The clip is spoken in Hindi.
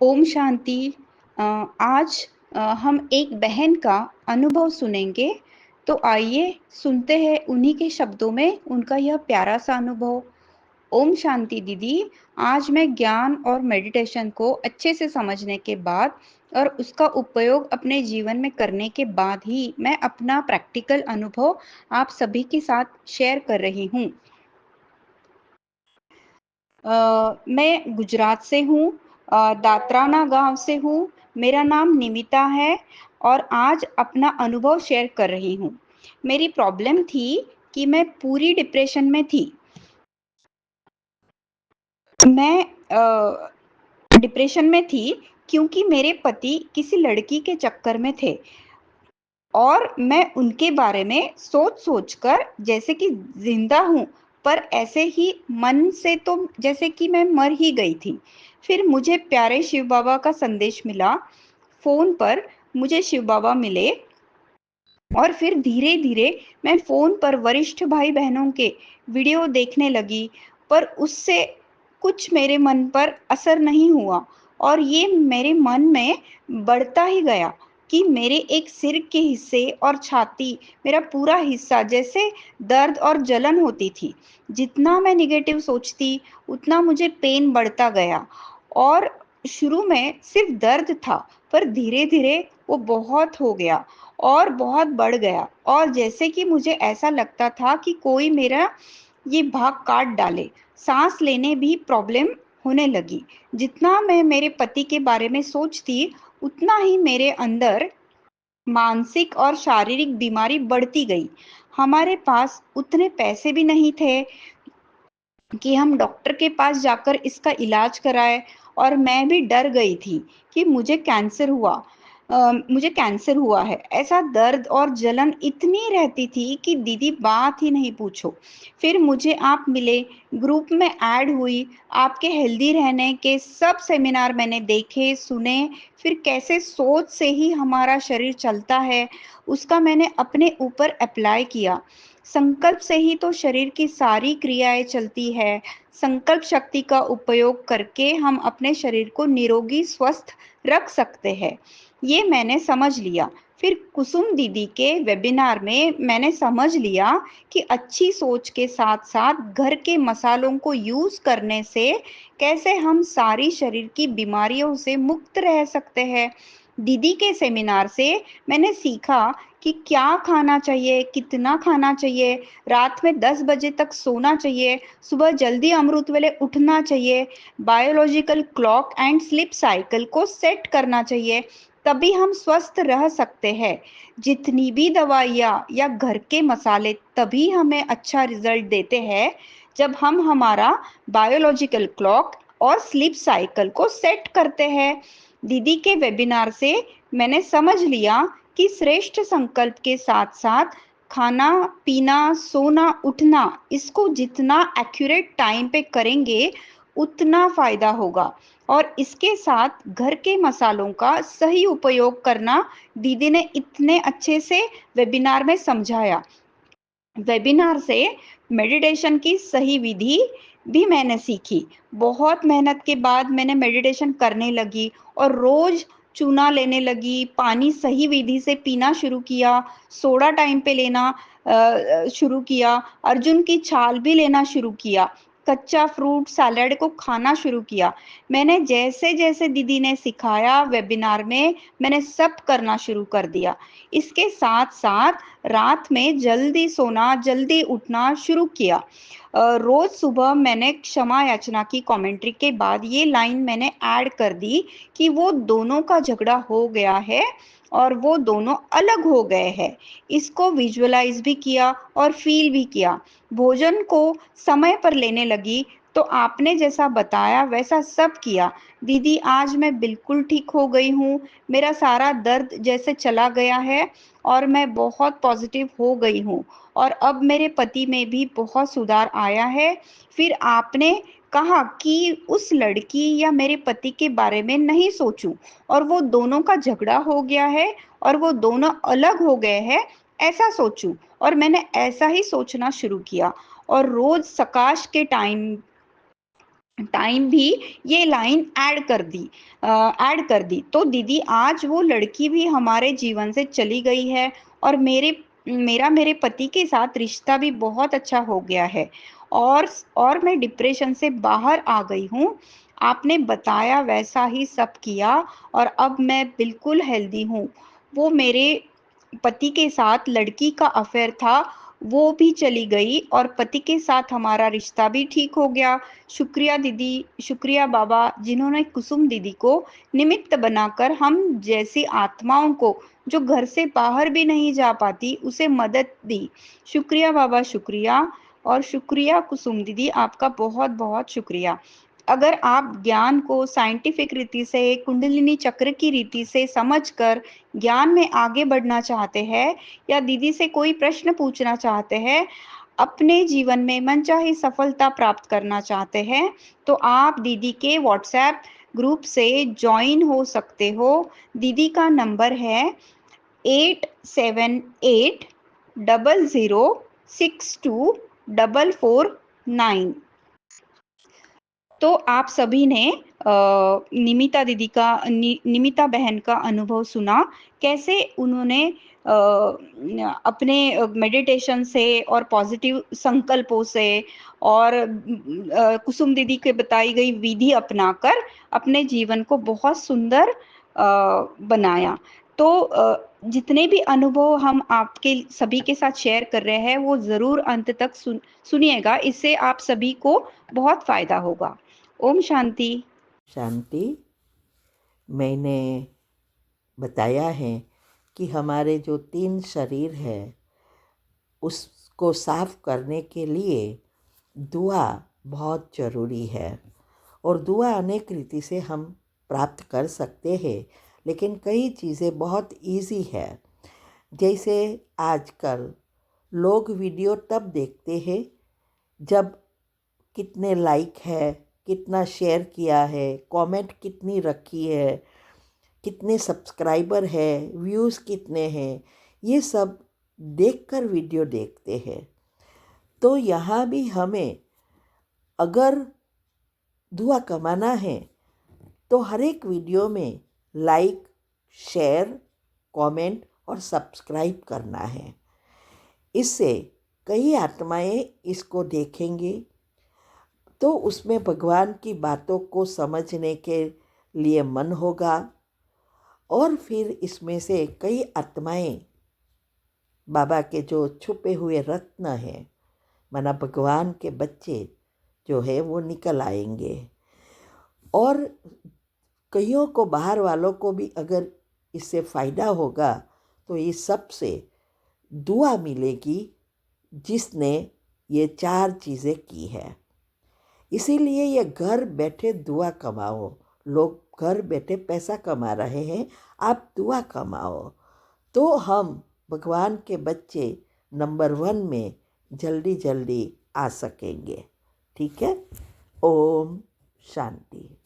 ओम शांति। आज हम एक बहन का अनुभव सुनेंगे। तो आइए सुनते हैं उन्हीं के शब्दों में उनका यह प्यारा सा अनुभव। ओम शांति दीदी। आज मैं ज्ञान और मेडिटेशन को अच्छे से समझने के बाद और उसका उपयोग अपने जीवन में करने के बाद ही मैं अपना प्रैक्टिकल अनुभव आप सभी के साथ शेयर कर रही हूँ। मैं गुजरात से हूँ, दात्राना गांव से हूँ। मेरा नाम निमिता है और आज अपना अनुभव शेयर कर रही हूँ। मेरी प्रॉब्लम थी कि मैं पूरी डिप्रेशन में थी। मैं डिप्रेशन में थी क्योंकि मेरे पति किसी लड़की के चक्कर में थे और मैं उनके बारे में सोच-सोच कर जैसे कि ज़िंदा हूँ, पर ऐसे ही मन से तो जैसे कि मैं मर ही गई थी। फिर मुझे प्यारे शिव बाबा का संदेश मिला, फ़ोन पर मुझे शिव बाबा मिले और फिर धीरे-धीरे मैं फ़ोन पर वरिष्ठ भाई-बहनों के वीडियो देखने लगी, पर उससे कुछ मेरे मन पर असर नहीं हुआ और ये मेरे मन में बढ़ता ही गया कि मेरे एक सिर के हिस्से और छाती, मेरा पूरा हिस्सा जैसे दर्द और जलन होती थी। जितना मैं नेगेटिव सोचती, उतना मुझे पेन बढ़ता गया और शुरू में सिर्फ दर्द था, पर धीरे-धीरे वो बहुत हो गया और बहुत बढ़ गया और जैसे कि मुझे ऐसा लगता था कि कोई मेरा ये भाग काट डाले। सांस लेने भी प्रॉब्लम होने लगी। जितना मैं मेरे पति के बारे में सोचती, उतना ही मेरे अंदर मानसिक और शारीरिक बीमारी बढ़ती गई। हमारे पास उतने पैसे भी नहीं थे कि हम डॉक्टर के पास जाकर इसका इलाज कराएँ और मैं भी डर गई थी कि मुझे कैंसर हुआ है। ऐसा दर्द और जलन इतनी रहती थी कि दीदी बात ही नहीं पूछो। फिर मुझे आप मिले, ग्रुप में ऐड हुई, आपके हेल्दी रहने के सब सेमिनार मैंने देखे, सुने, फिर कैसे सोच से ही हमारा शरीर चलता है, उसका मैंने अपने ऊपर अप्लाई किया। संकल्प से ही तो शरीर की सारी क्रियाएं चलती है। संकल्प शक्ति का उपयोग करके हम अपने शरीर को निरोगी स्वस्थ रख सकते हैं। ये मैंने समझ लिया। फिर कुसुम दीदी के वेबिनार में मैंने समझ लिया कि अच्छी सोच के साथ साथ घर के मसालों को यूज करने से कैसे हम सारी शरीर की बीमारियों से मुक्त रह सकते हैं। दीदी के सेमिनार से मैंने सीखा कि क्या खाना चाहिए, कितना खाना चाहिए, रात में 10 बजे तक सोना चाहिए, सुबह जल्दी अमृत वेले उठना चाहिए, biological clock and sleep cycle को सेट करना चाहिए, तभी हम स्वस्थ रह सकते हैं। जितनी भी दवाइयाँ या घर के मसाले तभी हमें अच्छा रिजल्ट देते हैं, जब हम हमारा बायोलॉजिकल क्लॉक और स्लीप साइकिल को सेट करते हैं। दीदी के वेबिनार से मैंने समझ लिया कि श्रेष्ठ संकल्प के साथ साथ खाना पीना सोना उठना इसको जितना एक्यूरेट टाइम पे करेंगे उतना फायदा होगा और इसके साथ घर के मसालों का सही उपयोग करना दीदी ने इतने अच्छे से वेबिनार में समझाया। वेबिनार से मेडिटेशन की सही विधि भी मैंने सीखी। बहुत मेहनत के बाद मैंने मेडिटेशन करने लगी और रोज चूना लेने लगी, पानी सही विधि से पीना शुरू किया, सोडा टाइम पे लेना शुरू किया, अर्जुन की छाल भी लेना शुरू किया, कच्चा फ्रूट सैलेड को खाना शुरू किया। मैंने जैसे-जैसे दीदी ने सिखाया वेबिनार में, मैंने सब करना शुरू कर दिया। इसके साथ-साथ रात में जल्दी सोना, जल्दी उठना शुरू किया। रोज सुबह मैंने क्षमा याचना की कमेंट्री के बाद ये लाइन मैंने ऐड कर दी कि वो दोनों का झगड़ा हो गया है और वो दोनों अलग हो गए हैं। इसको विजुअलाइज भी किया और फील भी किया। भोजन को समय पर लेने लगी, तो आपने जैसा बताया वैसा सब किया। दीदी आज मैं बिल्कुल ठीक हो गई हूँ, मेरा सारा दर्द जैसे चला गया है और मैं बहुत पॉजिटिव हो गई हूँ और अब मेरे पति में भी बहुत सुधार आया है। फिर आपने कहा कि उस लड़की या मेरे पति के बारे में नहीं सोचूं और वो दोनों का झगड़ा हो गया है और वो दोनों अलग हो गए हैं, ऐसा सोचूं और मैंने ऐसा ही सोचना शुरू किया और रोज सकाश के टाइम टाइम भी ये लाइन ऐड कर दी। तो दीदी आज वो लड़की भी हमारे जीवन से चली गई है और मेरे पति के साथ रिश्ता भी बहुत अच्छा हो गया है और मैं डिप्रेशन से बाहर आ गई हूँ। आपने बताया वैसा ही सब किया और अब मैं बिल्कुल हेल्दी हूँ। वो मेरे पति के साथ लड़की का अफेयर था, वो भी चली गई और पति के साथ हमारा रिश्ता भी ठीक हो गया। शुक्रिया दीदी, शुक्रिया बाबा, जिन्होंने कुसुम दीदी को निमित्त बनाकर हम जैसी आत्माओं को जो घर से बाहर भी नहीं जा पाती उसे मदद दी। शुक्रिया बाबा, शुक्रिया। और शुक्रिया कुसुम दीदी, आपका बहुत बहुत शुक्रिया। अगर आप ज्ञान को साइंटिफिक रीति से, कुंडलिनी चक्र की रीति से समझकर ज्ञान में आगे बढ़ना चाहते हैं या दीदी से कोई प्रश्न पूछना चाहते हैं, अपने जीवन में मनचाही सफलता प्राप्त करना चाहते हैं, तो आप दीदी के व्हाट्सएप ग्रुप से ज्वाइन हो सकते हो। दीदी का नंबर है 8780062449। तो आप सभी ने निमिता बहन का अनुभव सुना, कैसे उन्होंने अपने मेडिटेशन से और पॉजिटिव संकल्पों से और कुसुम दीदी के बताई गई विधि अपनाकर अपने जीवन को बहुत सुंदर बनाया। तो जितने भी अनुभव हम आपके सभी के साथ शेयर कर रहे हैं वो ज़रूर अंत तक सुनिएगा, इससे आप सभी को बहुत फायदा होगा। ओम शांति। शांति। मैंने बताया है कि हमारे जो 3 शरीर है उसको साफ करने के लिए दुआ बहुत ज़रूरी है और दुआ अनेक रीति से हम प्राप्त कर सकते हैं, लेकिन कई चीज़ें बहुत इजी है। जैसे आजकल लोग वीडियो तब देखते हैं जब कितने लाइक है, कितना शेयर किया है, कमेंट कितनी रखी है, कितने सब्सक्राइबर है, व्यूज़ कितने हैं, ये सब देखकर वीडियो देखते हैं। तो यहाँ भी हमें अगर दुआ कमाना है तो हर एक वीडियो में लाइक, शेयर, कमेंट और सब्सक्राइब करना है। इससे कई आत्माएं इसको देखेंगे तो उसमें भगवान की बातों को समझने के लिए मन होगा और फिर इसमें से कई आत्माएं बाबा के जो छुपे हुए रत्न हैं, माना भगवान के बच्चे जो है वो निकल आएंगे। और कईयों को, बाहर वालों को भी अगर इससे फ़ायदा होगा तो ये सबसे दुआ मिलेगी जिसने ये 4 चीज़ें की है। इसीलिए ये घर बैठे दुआ कमाओ। लोग घर बैठे पैसा कमा रहे हैं, आप दुआ कमाओ तो हम भगवान के बच्चे नंबर 1 में जल्दी जल्दी आ सकेंगे। ठीक है। ओम शांति।